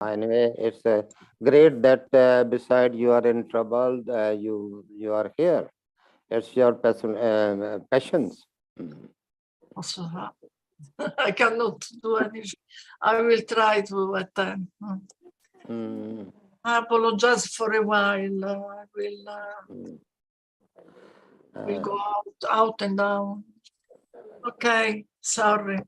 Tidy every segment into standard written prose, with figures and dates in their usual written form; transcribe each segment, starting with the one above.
Anyway, it's great that beside you are in trouble, you are here. It's your passions. Mm. I cannot do anything. I will try to attend. Mm. I apologize for a while. I will go out and down. Okay, sorry.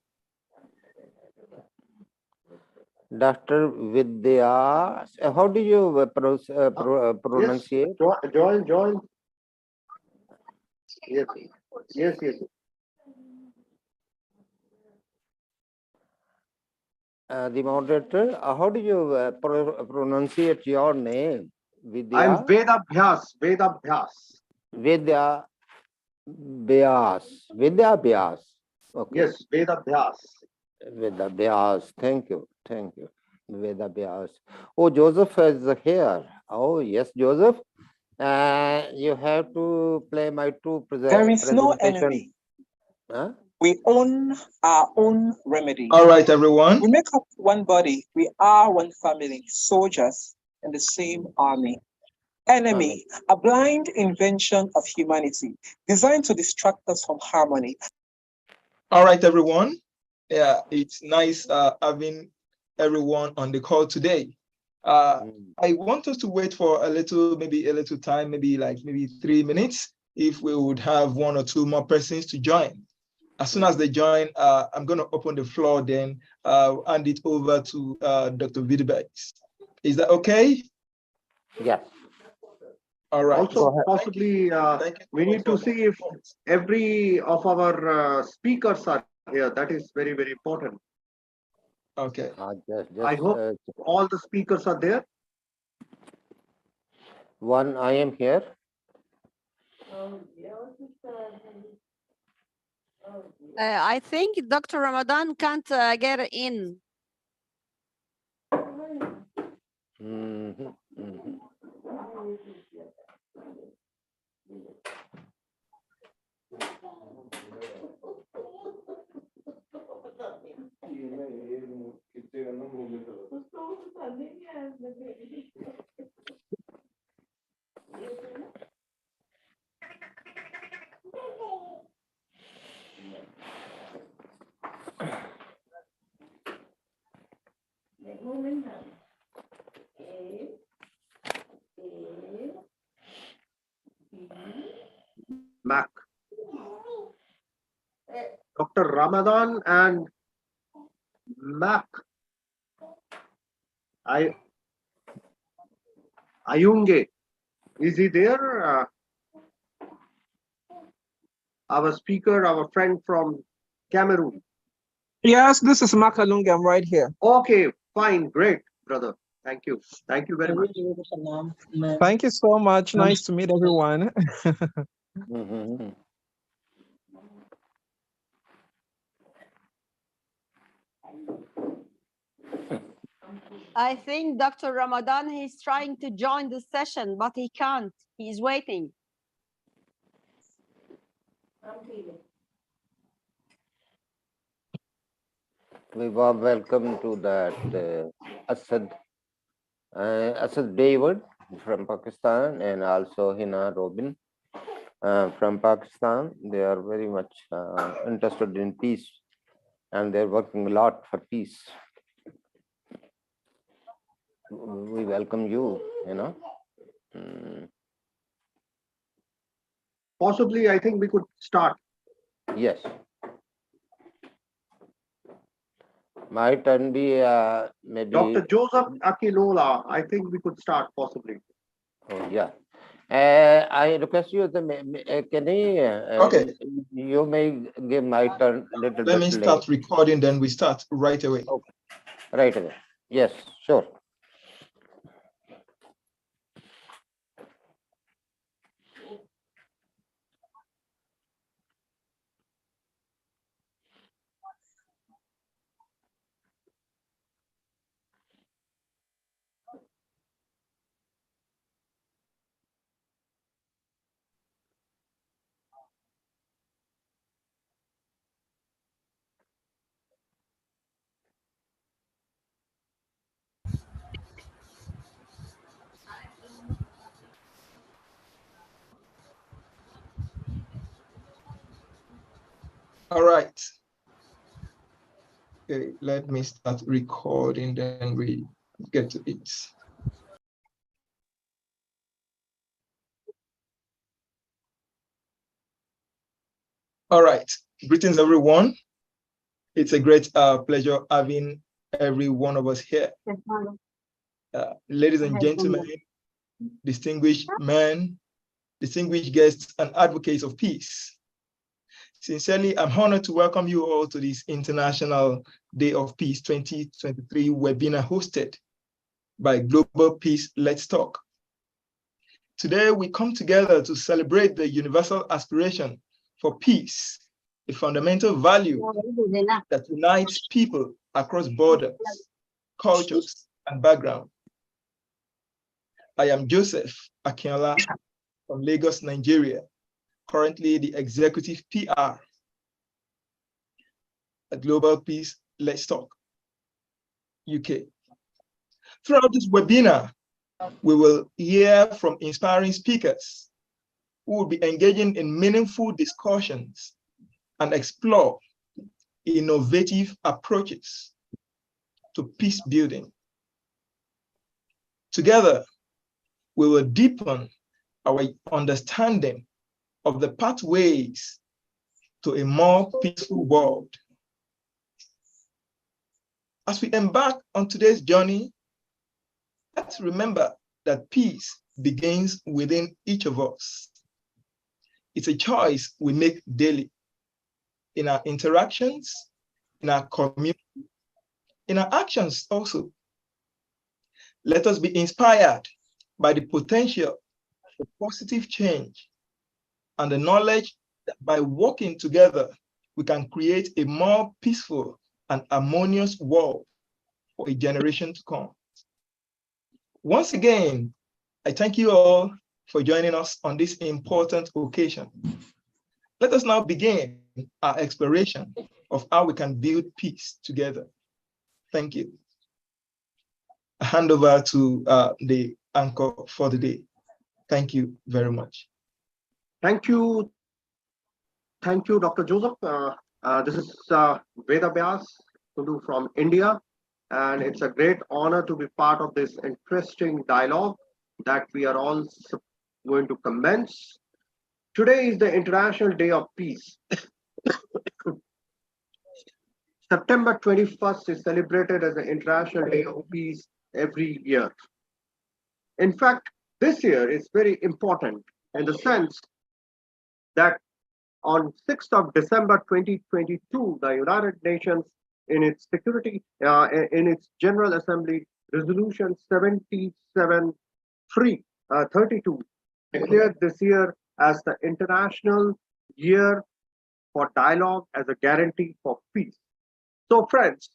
Dr. Vidya, how do you pronunciate? Join. Yes. The moderator, how do you pronunciate your name? I'm Vidya? Vedabhyas. Vidya Vyas. Vidya Vyas. Okay. Yes, Vedabhyas. Vidya Vyas. Thank you. Vidya Vyas. Oh, Joseph is here. Oh, yes, Joseph. You have to play my two There is no presentation. enemy. Huh? We own our own remedy. All right, everyone. We make up one body. We are one family, soldiers in the same army. Enemy, a blind invention of humanity designed to distract us from harmony. All right, everyone. Yeah, it's nice having everyone on the call today. I want us to wait for a little time, maybe 3 minutes, if we would have one or two more persons to join. As soon as they join, I'm going to open the floor, then hand it over to Dr. Vidbex. Is that okay? Yes. All right. Also, possibly we need to see if every of our speakers are here. That is very, very important. Okay. I hope all the speakers are there. One, I am here. I think Dr. Ramadan can't get in. Mac. Dr. Ramadan and Mac. Ayunge. Is he there? Our speaker, our friend from Cameroon. Yes, this is Makalunga. I'm right here. Okay, fine, great, brother. Thank you. Thank you very much. Thank you so much. Nice to meet everyone. I think Dr. Ramadan, he's trying to join the session, but he can't. He's waiting. We warm welcome to that Asad David from Pakistan, and also Hina Robin from Pakistan. They are very much interested in peace, and they're working a lot for peace. We welcome you, Possibly, I think we could start. Yes. Might and be maybe. Dr. Joseph Akilola, I think we could start possibly. Oh, yeah. I request you, can okay. You may give my turn a little bit. Let me start recording, then we start right away. Okay. Right away. Yes, sure. All right. Okay, let me start recording, then we get to it. All right. Greetings, everyone. It's a great pleasure having every one of us here. Ladies and gentlemen, distinguished men, distinguished guests, and advocates of peace. Sincerely, I'm honored to welcome you all to this International Day of Peace 2023 webinar hosted by Global Peace Let's Talk. Today, we come together to celebrate the universal aspiration for peace, a fundamental value that unites people across borders, cultures, and backgrounds. I am Joseph Akinola from Lagos, Nigeria, currently the Executive PR at Global Peace Let's Talk, UK. Throughout this webinar, we will hear from inspiring speakers who will be engaging in meaningful discussions and explore innovative approaches to peace building. Together, we will deepen our understanding of the pathways to a more peaceful world. As we embark on today's journey, let's remember that peace begins within each of us. It's a choice we make daily in our interactions, in our community, in our actions also. Let us be inspired by the potential for positive change and the knowledge that by working together, we can create a more peaceful and harmonious world for a generation to come. Once again, I thank you all for joining us on this important occasion. Let us now begin our exploration of how we can build peace together. Thank you. I hand over to the anchor for the day. Thank you very much. Thank you. Thank you, Dr. Joseph. This is Veda Vyas Tulu from India, and it's a great honor to be part of this interesting dialogue that we are all going to commence. Today is the International Day of Peace. September 21st is celebrated as the International Day of Peace every year. In fact, this year is very important in the sense that on 6th of December 2022, the United Nations in its in its General Assembly Resolution 7732 declared this year as the International Year for Dialogue as a Guarantee for Peace. So friends,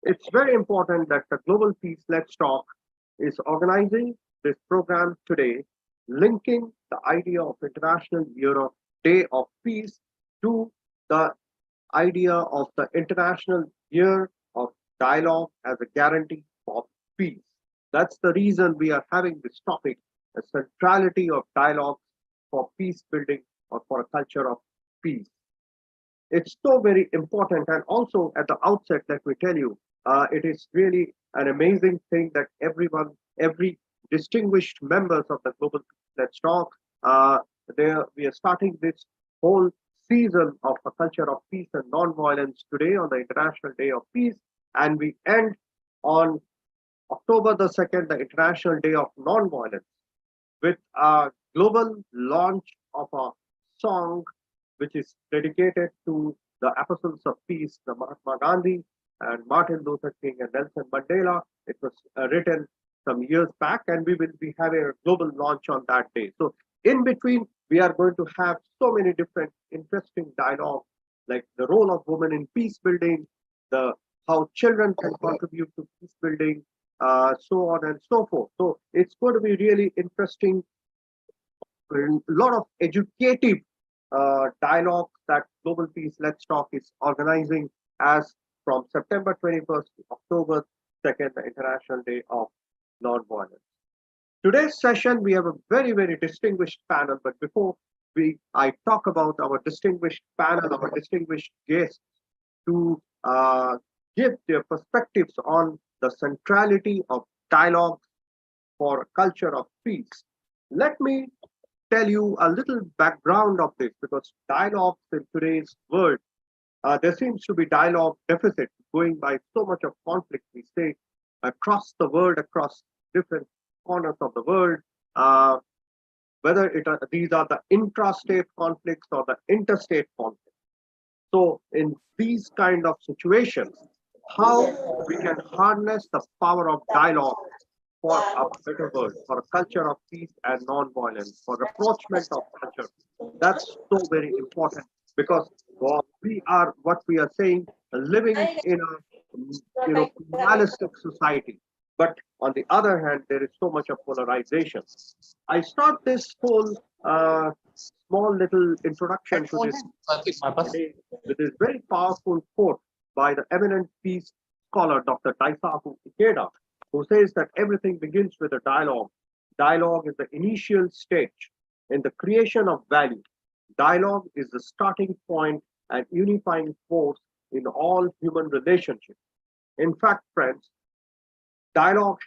it's very important that the Global Peace Let's Talk is organizing this program today, linking the idea of International Day of Peace to the idea of the International Year of Dialogue as a Guarantee for Peace. That's the reason we are having this topic, the centrality of dialogue for peace building or for a culture of peace. It's so very important, and also at the outset, let me tell you, it is really an amazing thing that every distinguished members of the Global Peace Let's Talk, we are starting this whole season of a culture of peace and non-violence today on the International Day of Peace, and we end on October the 2nd, the International Day of Non-Violence, with a global launch of a song which is dedicated to the apostles of peace, the Mahatma Gandhi and Martin Luther King and Nelson Mandela. It was written some years back, and we will be having a global launch on that day. So in between, we are going to have so many different interesting dialogues, like the role of women in peace building, how children can contribute to peace building, so on and so forth. So it's going to be really interesting, a lot of educative dialogue that Global Peace Let's Talk is organizing as from September 21st to October 2nd, the International Day of Non-Violence. Today's session, we have a very, very distinguished panel, but before I talk about our distinguished panel, our distinguished guests, to give their perspectives on the centrality of dialogue for a culture of peace. Let me tell you a little background of this, because dialogues in today's world, there seems to be dialogue deficit going by so much of conflict we say across the world, across different corners of the world, whether these are the intrastate conflicts or the interstate conflicts. So in these kind of situations, how we can harness the power of dialogue for a better world, for a culture of peace and non-violence, for rapprochement of culture. That's so very important, because we are, what we are saying, living in a pluralistic society. But on the other hand, there is so much of polarization. I start this whole small little introduction to this today with this very powerful quote by the eminent peace scholar Dr. Daisaku Ikeda, who says that everything begins with a dialogue. Dialogue is the initial stage in the creation of value. Dialogue is the starting point and unifying force in all human relationships. In fact, friends, dialogue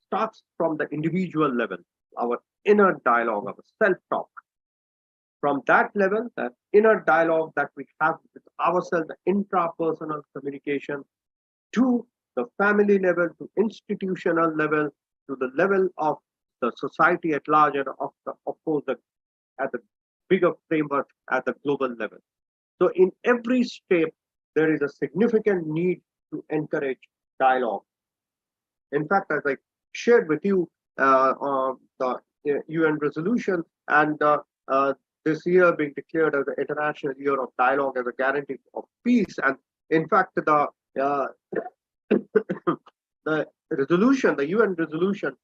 starts from the individual level, our inner dialogue, our self-talk. From that level, that inner dialogue that we have with ourselves, the intrapersonal communication, to the family level, to institutional level, to the level of the society at large, and of course, at the bigger framework at the global level. So in every step, there is a significant need to encourage dialogue. In fact, as I shared with you, the UN resolution and this year being declared as the International Year of Dialogue as a guarantee of peace. And in fact, the resolution, the UN resolution,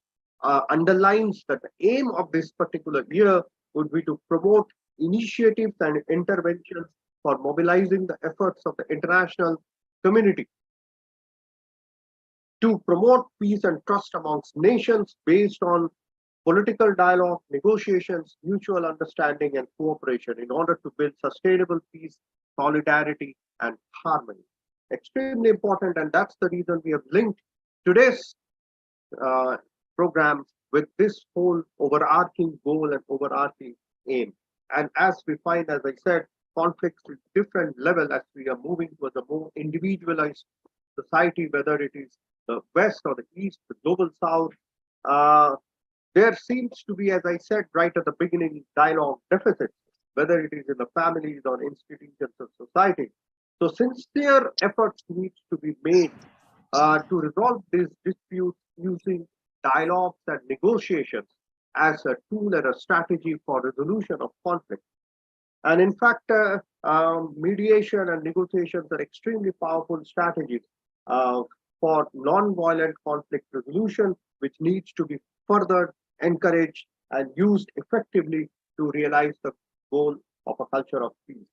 underlines that the aim of this particular year would be to promote initiatives and interventions for mobilizing the efforts of the international community to promote peace and trust amongst nations based on political dialogue, negotiations, mutual understanding, and cooperation in order to build sustainable peace, solidarity, and harmony. Extremely important, and that's the reason we have linked today's program with this whole overarching goal and overarching aim. And as we find, as I said, conflicts at different level as we are moving towards a more individualized society, whether it is the West or the East, the global South, there seems to be, as I said right at the beginning, dialogue deficits, whether it is in the families or institutions of society. So sincere efforts need to be made to resolve these disputes using dialogues and negotiations as a tool and a strategy for resolution of conflict. And in fact, mediation and negotiations are extremely powerful strategies for non-violent conflict resolution, which needs to be further encouraged and used effectively to realize the goal of a culture of peace.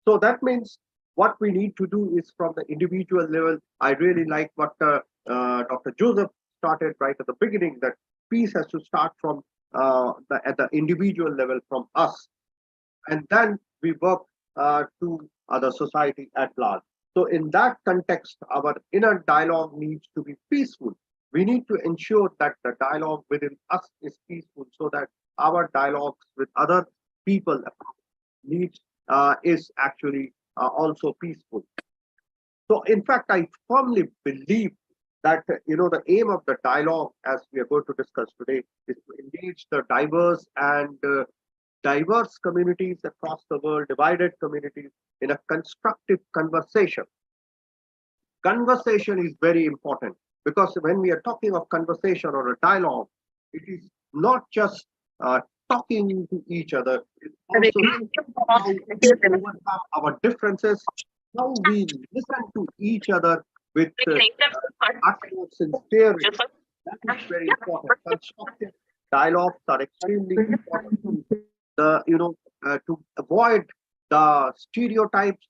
So that means what we need to do is from the individual level. I really like what Dr. Joseph started right at the beginning, that peace has to start from at the individual level, from us. And then we work to the society at large. So in that context, our inner dialogue needs to be peaceful. We need to ensure that the dialogue within us is peaceful, so that our dialogues with other people is actually also peaceful. So in fact, I firmly believe that the aim of the dialogue, as we are going to discuss today, is to engage the diverse communities across the world, divided communities, in a constructive conversation. Conversation is very important, because when we are talking of conversation or a dialogue, it is not just talking to each other, it's also how we overcome our differences, how we listen to each other with utmost sincerity. That is very important. Constructive dialogues are extremely important to avoid the stereotypes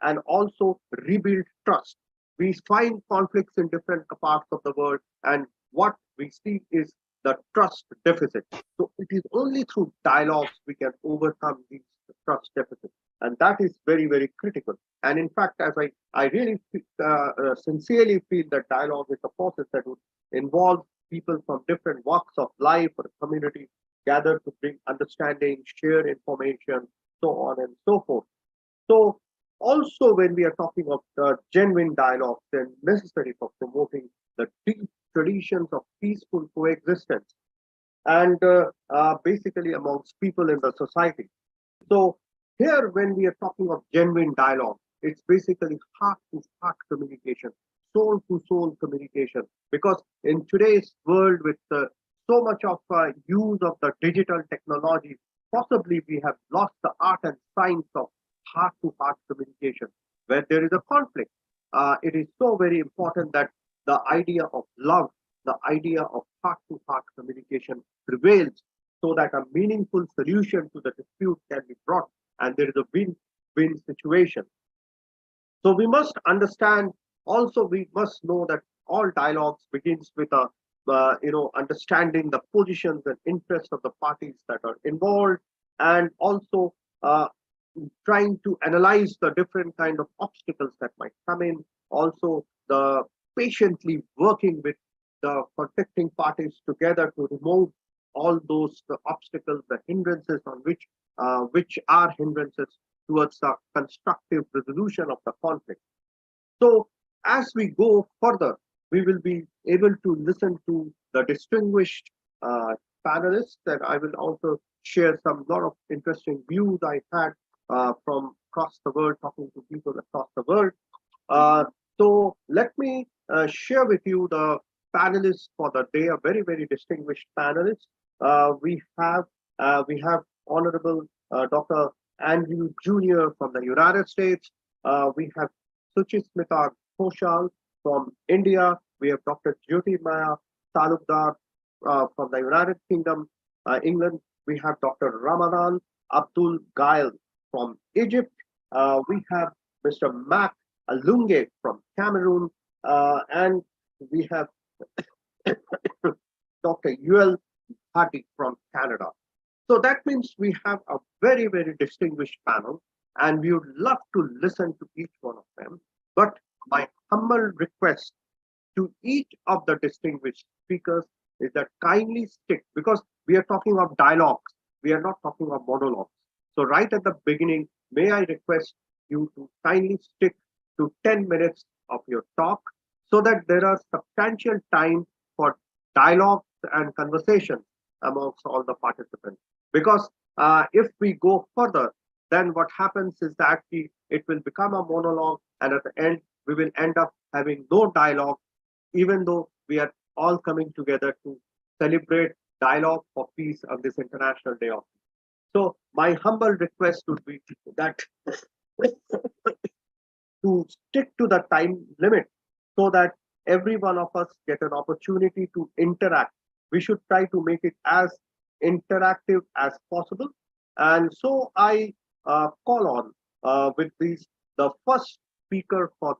and also rebuild trust. We find conflicts in different parts of the world, and what we see is the trust deficit. So it is only through dialogues we can overcome these trust deficits. And that is very, very critical. And in fact, as I really sincerely feel that dialogue is a process that would involve people from different walks of life or community gathered to bring understanding, share information, so on and so forth. So also when we are talking of genuine dialogue, then necessary for promoting the deep traditions of peaceful coexistence and basically amongst people in the society. So here, when we are talking of genuine dialogue, it's basically heart-to-heart communication, soul-to-soul communication. Because in today's world, with so much of use of the digital technology, possibly we have lost the art and science of heart-to-heart communication. Where there is a conflict, it is so very important that the idea of love, the idea of heart-to-heart communication prevails, so that a meaningful solution to the dispute can be brought and there is a win-win situation. So we must understand, also we must know that all dialogues begins with a understanding the positions and interests of the parties that are involved, and also trying to analyze the different kind of obstacles that might come in, also the patiently working with the conflicting parties together to remove all those obstacles, the hindrances on which are hindrances towards the constructive resolution of the conflict. So as we go further, we will be able to listen to the distinguished panelists, and I will also share some lot of interesting views I had from across the world, talking to people across the world. So let me share with you the panelists for the day, a very, very distinguished panelists. We have Honorable Dr. Andrew Jr. from the United States. We have Suchimita Ghoshal from India. We have Dr. Jyotirmaya Talukdar from the United Kingdom, England. We have Dr. Ramadan Abdul Gail from Egypt. We have Mr. Mac Alunge from Cameroon, and we have Dr. Yuel Hati from Canada. So that means we have a very, very distinguished panel, and we would love to listen to each one of them. But my humble request to each of the distinguished speakers is that kindly stick, because we are talking of dialogues, we are not talking of monologues. So right at the beginning, may I request you to kindly stick to 10 minutes of your talk, so that there are substantial time for dialogue and conversation amongst all the participants. Because if we go further, then what happens is that it will become a monologue, and at the end, we will end up having no dialogue, even though we are all coming together to celebrate dialogue for peace on this International Day of Peace. So my humble request would be that to stick to the time limit, so that every one of us get an opportunity to interact. We should try to make it as interactive as possible. And so I call on with the first speaker for